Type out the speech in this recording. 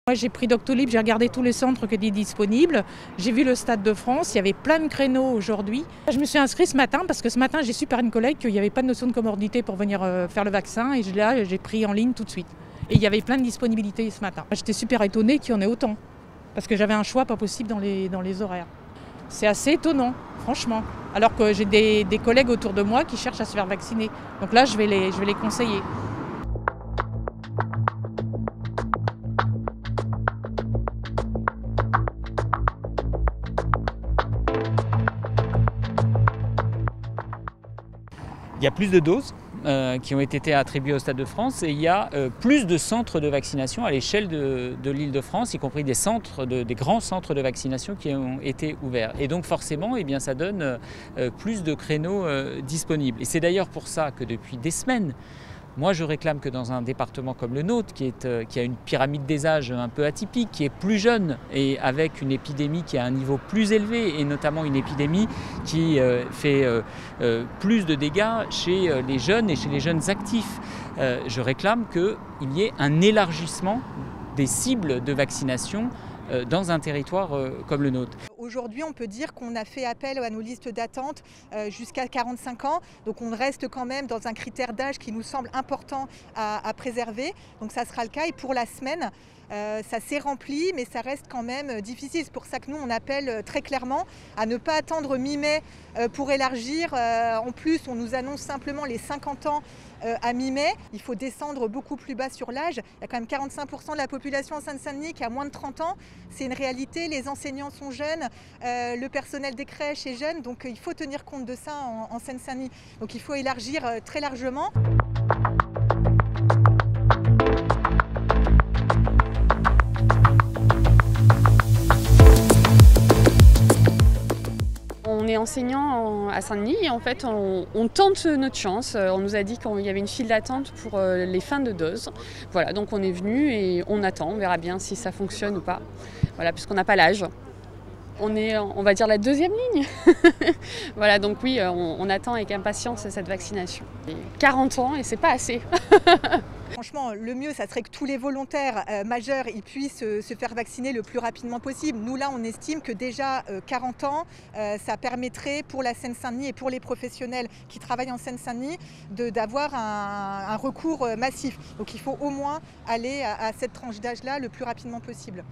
Moi j'ai pris Doctolib, j'ai regardé tous les centres qui étaient disponibles, j'ai vu le Stade de France, il y avait plein de créneaux aujourd'hui. Je me suis inscrite ce matin parce que ce matin j'ai su par une collègue qu'il n'y avait pas de notion de comorbidité pour venir faire le vaccin et là j'ai pris en ligne tout de suite. Et il y avait plein de disponibilités ce matin. J'étais super étonnée qu'il y en ait autant parce que j'avais un choix pas possible dans les horaires. C'est assez étonnant, franchement. Alors que j'ai des collègues autour de moi qui cherchent à se faire vacciner. Donc là je vais les conseiller. Il y a plus de doses qui ont été attribuées au Stade de France et il y a plus de centres de vaccination à l'échelle de l'Île-de-France, y compris des grands centres de vaccination qui ont été ouverts. Et donc forcément, eh bien, ça donne plus de créneaux disponibles. Et c'est d'ailleurs pour ça que depuis des semaines, moi, je réclame que dans un département comme le nôtre, qui a une pyramide des âges un peu atypique, qui est plus jeune et avec une épidémie qui a un niveau plus élevé, et notamment une épidémie qui fait plus de dégâts chez les jeunes et chez les jeunes actifs, je réclame qu'il y ait un élargissement des cibles de vaccination dans un territoire comme le nôtre. Aujourd'hui, on peut dire qu'on a fait appel à nos listes d'attente jusqu'à 45 ans. Donc on reste quand même dans un critère d'âge qui nous semble important à préserver. Donc ça sera le cas. Et pour la semaine, ça s'est rempli, mais ça reste quand même difficile. C'est pour ça que nous, on appelle très clairement à ne pas attendre mi-mai pour élargir. En plus, on nous annonce simplement les 50 ans à mi-mai. Il faut descendre beaucoup plus bas sur l'âge. Il y a quand même 45% de la population en Seine-Saint-Denis qui a moins de 30 ans. C'est une réalité. Les enseignants sont jeunes, le personnel des crèches est jeune. Donc il faut tenir compte de ça en Seine-Saint-Denis. Donc il faut élargir très largement. On est enseignant à Saint-Denis et en fait on tente notre chance. On nous a dit qu'il y avait une file d'attente pour les fins de doses. Voilà, donc on est venu et on attend, on verra bien si ça fonctionne ou pas. Voilà, puisqu'on n'a pas l'âge. On est, on va dire, la deuxième ligne. Voilà, donc oui, on attend avec impatience cette vaccination. 40 ans et c'est pas assez. Franchement, le mieux, ça serait que tous les volontaires majeurs ils puissent se faire vacciner le plus rapidement possible. Nous, là, on estime que déjà 40 ans, ça permettrait pour la Seine-Saint-Denis et pour les professionnels qui travaillent en Seine-Saint-Denis d'avoir un recours massif. Donc il faut au moins aller à cette tranche d'âge-là le plus rapidement possible.